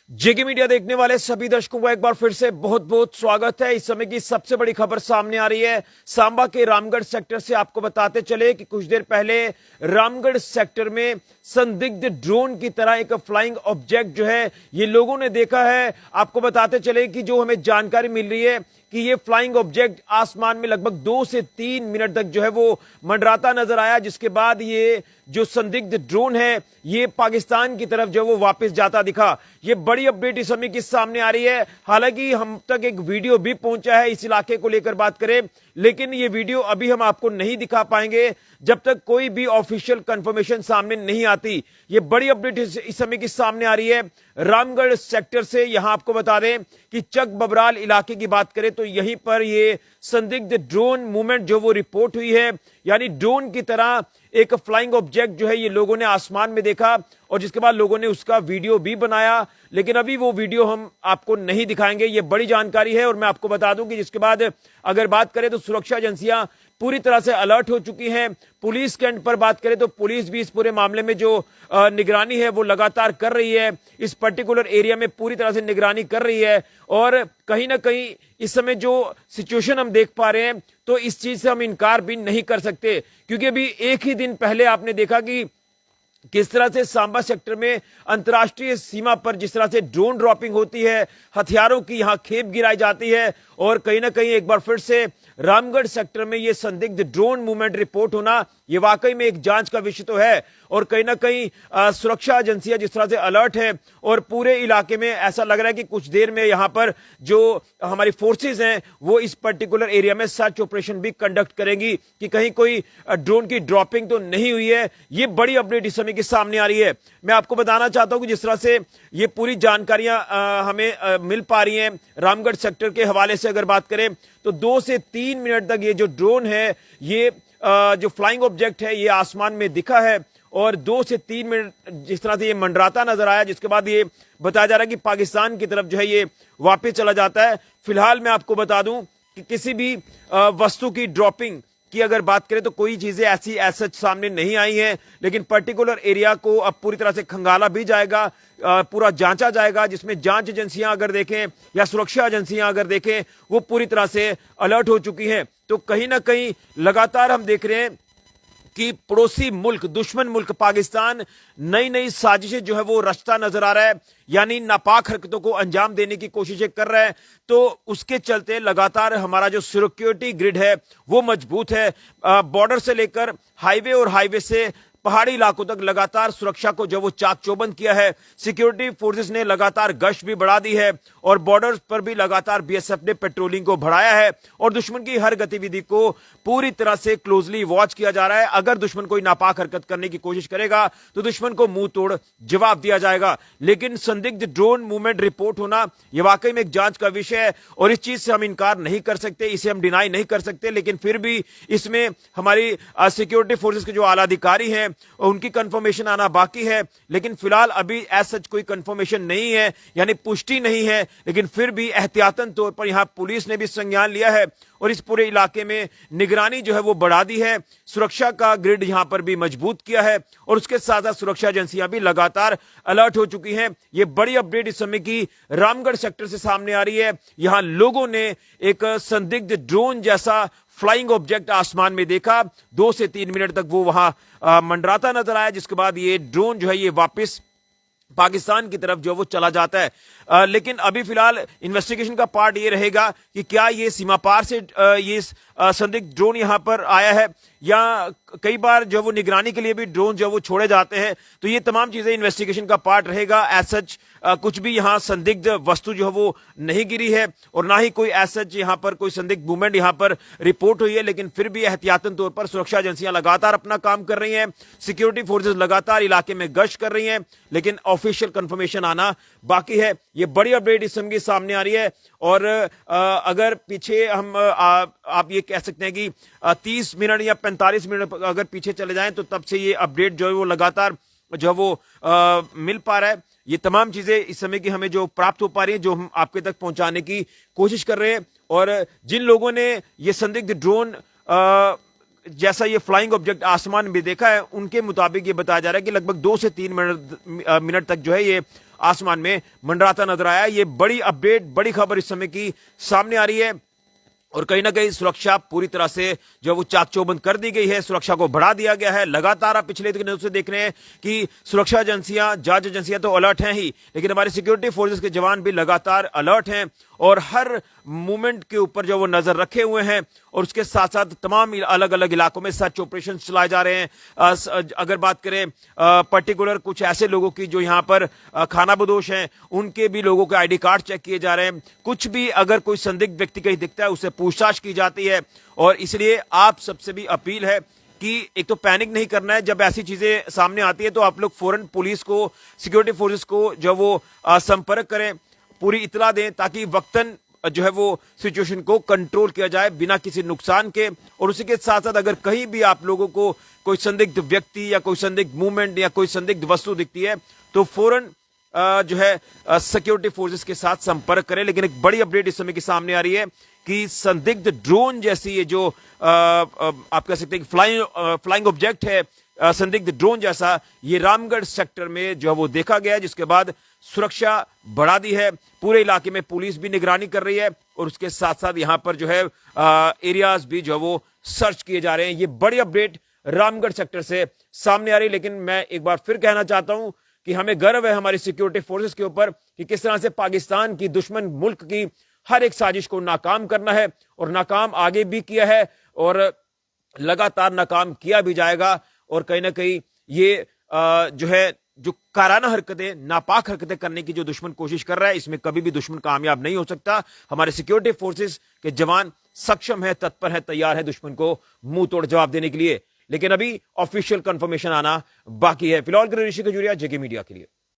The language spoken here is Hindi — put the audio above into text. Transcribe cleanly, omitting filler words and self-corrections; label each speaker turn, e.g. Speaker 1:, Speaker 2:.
Speaker 1: जेके मीडिया देखने वाले सभी दर्शकों को एक बार फिर से बहुत बहुत स्वागत है। इस समय की सबसे बड़ी खबर सामने आ रही है सांबा के रामगढ़ सेक्टर से। आपको बताते चले कि कुछ देर पहले रामगढ़ सेक्टर में संदिग्ध ड्रोन की तरह एक फ्लाइंग ऑब्जेक्ट जो है ये लोगों ने देखा है। आपको बताते चले कि जो हमें जानकारी मिल रही है कि ये फ्लाइंग ऑब्जेक्ट आसमान में लगभग 2 से 3 मिनट तक जो है वो मंडराता नजर आया, जिसके बाद ये जो संदिग्ध ड्रोन है ये पाकिस्तान की तरफ जो वो वापस जाता दिखा। ये बड़ी अपडेट इस समय की सामने आ रही है। हालांकि हम तक एक वीडियो भी पहुंचा है इस इलाके को लेकर बात करें, लेकिन ये वीडियो अभी हम आपको नहीं दिखा पाएंगे जब तक कोई भी ऑफिशियल कंफर्मेशन सामने नहीं आती। ये बड़ी अपडेट इस समय की सामने आ रही है रामगढ़ सेक्टर से। यहां आपको बता दें कि चक बबराल इलाके की बात करें तो यहीं पर ये संदिग्ध ड्रोन मूवमेंट जो वो रिपोर्ट हुई है, यानी ड्रोन की तरह एक फ्लाइंग ऑब्जेक्ट जो है ये लोगों ने आसमान में देखा और जिसके बाद लोगों ने उसका वीडियो भी बनाया, लेकिन अभी वो वीडियो हम आपको नहीं दिखाएंगे। ये बड़ी जानकारी है और मैं आपको बता दूं कि जिसके बाद अगर बात करें तो सुरक्षा एजेंसियां पूरी तरह से अलर्ट हो चुकी हैं। पुलिस के एंड पर बात करें तो पुलिस भी इस पूरे मामले में जो निगरानी है वो लगातार कर रही है। इस पर्टिकुलर एरिया में पूरी तरह से निगरानी कर रही है और कहीं ना कहीं इस समय जो सिचुएशन हम देख पा रहे हैं तो इस चीज से हम इनकार भी नहीं कर सकते, क्योंकि अभी एक ही दिन पहले आपने देखा कि किस तरह से सांबा सेक्टर में अंतर्राष्ट्रीय सीमा पर जिस तरह से ड्रोन ड्रॉपिंग होती है, हथियारों की यहां खेप गिराई जाती है और कहीं ना कहीं एक बार फिर से रामगढ़ सेक्टर में यह संदिग्ध ड्रोन मूवमेंट रिपोर्ट होना यह वाकई में एक जांच का विषय तो है। और कहीं ना कहीं सुरक्षा एजेंसियां जिस तरह से अलर्ट है और पूरे इलाके में ऐसा लग रहा है कि कुछ देर में यहां पर जो हमारी फोर्सेस हैं वो इस पर्टिकुलर एरिया में सर्च ऑपरेशन भी कंडक्ट करेंगी कि कहीं कोई ड्रोन की ड्रॉपिंग तो नहीं हुई है। ये बड़ी अपडेट इस समय की सामने आ रही है। मैं आपको बताना चाहता हूं कि जिस तरह से ये पूरी जानकारियां हमें मिल पा रही हैं रामगढ़ सेक्टर के हवाले से अगर बात करें तो 2 से 3 मिनट तक ये जो ड्रोन है ये जो फ्लाइंग ऑब्जेक्ट है ये आसमान में दिखा है और 2 से 3 मिनट जिस तरह से ये मंडराता नजर आया, जिसके बाद ये बताया जा रहा है कि पाकिस्तान की तरफ जो है ये वापस चला जाता है। फिलहाल मैं आपको बता दूं कि किसी भी वस्तु की ड्रॉपिंग की अगर बात करें तो कोई चीजें ऐसी सच सामने नहीं आई हैं, लेकिन पर्टिकुलर एरिया को अब पूरी तरह से खंगाला भी जाएगा, पूरा जांचा जाएगा, जिसमें जांच एजेंसियां अगर देखें या सुरक्षा एजेंसियां अगर देखें वो पूरी तरह से अलर्ट हो चुकी हैं। तो कहीं ना कहीं लगातार हम देख रहे हैं कि पड़ोसी मुल्क, दुश्मन मुल्क पाकिस्तान नई नई साजिशें जो है वो रचता नजर आ रहा है, यानी नापाक हरकतों को अंजाम देने की कोशिशें कर रहा है। तो उसके चलते लगातार हमारा जो सिक्योरिटी ग्रिड है वो मजबूत है। बॉर्डर से लेकर हाईवे और हाईवे से पहाड़ी इलाकों तक लगातार सुरक्षा को जो वो चाक चौबंद किया है। सिक्योरिटी फोर्सेस ने लगातार गश्त भी बढ़ा दी है और बॉर्डर पर भी लगातार बीएसएफ ने पेट्रोलिंग को बढ़ाया है और दुश्मन की हर गतिविधि को पूरी तरह से क्लोजली वॉच किया जा रहा है। अगर दुश्मन कोई नापाक हरकत करने की कोशिश करेगा तो दुश्मन को मुंह तोड़ जवाब दिया जाएगा। लेकिन संदिग्ध ड्रोन मूवमेंट रिपोर्ट होना यह वाकई में एक जांच का विषय है और इस चीज से हम इनकार नहीं कर सकते, इसे हम डिनाई नहीं कर सकते, लेकिन फिर भी इसमें हमारी सिक्योरिटी फोर्सेस के जो आला अधिकारी हैं उनकी कंफर्मेशन आना बाकी है। लेकिन फिलहाल अभी एज सच कोई कंफर्मेशन नहीं है, यानी पुष्टि नहीं है, लेकिन फिर भी एहतियातन तौर पर यहां पुलिस ने भी संज्ञान लिया है और इस पूरे इलाके में निगरानी जो है वो बढ़ा दी है। सुरक्षा का ग्रिड यहां पर भी मजबूत किया है और उसके साथ साथ सुरक्षा एजेंसियां भी लगातार अलर्ट हो चुकी हैं। ये बड़ी अपडेट इस समय की रामगढ़ सेक्टर से सामने आ रही है। यहां लोगों ने एक संदिग्ध ड्रोन जैसा फ्लाइंग ऑब्जेक्ट आसमान में देखा, 2 से 3 मिनट तक वो वहां मंडराता नजर आया, जिसके बाद ये ड्रोन जो है ये वापस पाकिस्तान की तरफ जो वो चला जाता है। लेकिन अभी फिलहाल इन्वेस्टिगेशन का पार्ट ये रहेगा कि क्या ये सीमा पार से ये संदिग्ध ड्रोन यहां पर आया है या कई बार जो वो निगरानी के लिए भी ड्रोन जो वो छोड़े जाते हैं। तो ये तमाम चीजें इन्वेस्टिगेशन का पार्ट रहेगा। एज सच कुछ भी यहां संदिग्ध वस्तु जो है वो नहीं गिरी है और ना ही कोई एज सच यहां पर कोई संदिग्ध मूवमेंट यहां पर रिपोर्ट हुई है, लेकिन फिर भी एहतियातन तौर पर सुरक्षा एजेंसियां लगातार अपना काम कर रही हैं, सिक्योरिटी फोर्सेस लगातार इलाके में गश्त कर रही हैं, लेकिन ऑफिशियल कंफर्मेशन आना बाकी है। ये बड़ी अपडेट इस समय सामने आ रही है और अगर पीछे हम आप ये कह सकते हैं कि 30 मिनट या 45 मिनट अगर पीछे चले जाएं तो तब से ये अपडेट जो है वो लगातार जो है वो मिल पा रहा है। ये तमाम चीजें इस समय की हमें जो प्राप्त हो पा रही है, जो हम आपके तक पहुंचाने की कोशिश कर रहे हैं। और जिन लोगों ने ये संदिग्ध ड्रोन जैसा ये फ्लाइंग ऑब्जेक्ट आसमान में देखा है, उनके मुताबिक ये बताया जा रहा है कि लगभग 2 से 3 मिनट तक जो है ये आसमान में मंडराता नजर आया। ये बड़ी अपडेट, बड़ी खबर इस समय की सामने आ रही है और कहीं ना कहीं सुरक्षा पूरी तरह से जो वो चाक चौबंद कर दी गई है, सुरक्षा को बढ़ा दिया गया है। लगातार आप पिछले दिनों से देख रहे हैं कि सुरक्षा एजेंसियां, जांच एजेंसियां तो अलर्ट हैं ही, लेकिन हमारे सिक्योरिटी फोर्सेस के जवान भी लगातार अलर्ट हैं और हर मूवमेंट के ऊपर जो वो नजर रखे हुए हैं और उसके साथ साथ तमाम अलग अलग इलाकों में सर्च ऑपरेशन चलाए जा रहे हैं। अगर बात करें पर्टिकुलर कुछ ऐसे लोगों की जो यहां पर खाना बदोश हैं, उनके भी लोगों के आईडी कार्ड चेक किए जा रहे हैं। कुछ भी अगर कोई संदिग्ध व्यक्ति कहीं दिखता है उससे पूछताछ की जाती है और इसलिए आप सबसे भी अपील है कि एक तो पैनिक नहीं करना है। जब ऐसी चीजें सामने आती है तो आप लोग फौरन पुलिस को, सिक्योरिटी फोर्सेस को जो वो संपर्क करें, पूरी इतला दें ताकि वक्तन जो है वो सिचुएशन को कंट्रोल किया जाए बिना किसी नुकसान के। और उसी के साथ साथ अगर कहीं भी आप लोगों को कोई संदिग्ध व्यक्ति या कोई संदिग्ध मूवमेंट या कोई संदिग्ध वस्तु दिखती है तो फौरन जो है सिक्योरिटी फोर्सेस के साथ संपर्क करें। लेकिन एक बड़ी अपडेट इस समय की सामने आ रही है कि संदिग्ध ड्रोन जैसी ये जो आप कह सकते हैं फ्लाइंग ऑब्जेक्ट है, संदिग्ध ड्रोन जैसा, ये रामगढ़ सेक्टर में जो है वो देखा गया है, जिसके बाद सुरक्षा बढ़ा दी है। पूरे इलाके में पुलिस भी निगरानी कर रही है और उसके साथ साथ यहां पर जो है एरियाज भी जो है वो सर्च किए जा रहे हैं। ये बड़ी अपडेट रामगढ़ सेक्टर से सामने आ रही है। लेकिन मैं एक बार फिर कहना चाहता हूं कि हमें गर्व है हमारी सिक्योरिटी फोर्सेस के ऊपर कि किस तरह से पाकिस्तान की, दुश्मन मुल्क की हर एक साजिश को नाकाम करना है और नाकाम आगे भी किया है और लगातार नाकाम किया भी जाएगा। और कहीं ना कहीं ये जो है जो काराना हरकतें, नापाक हरकतें करने की जो दुश्मन कोशिश कर रहा है, इसमें कभी भी दुश्मन कामयाब नहीं हो सकता। हमारे सिक्योरिटी फोर्सेस के जवान सक्षम है, तत्पर है, तैयार है दुश्मन को मुंह तोड़ जवाब देने के लिए। लेकिन अभी ऑफिशियल कंफर्मेशन आना बाकी है। फिलहाल के लिए ऋषि खजूरिया, जेके मीडिया के लिए।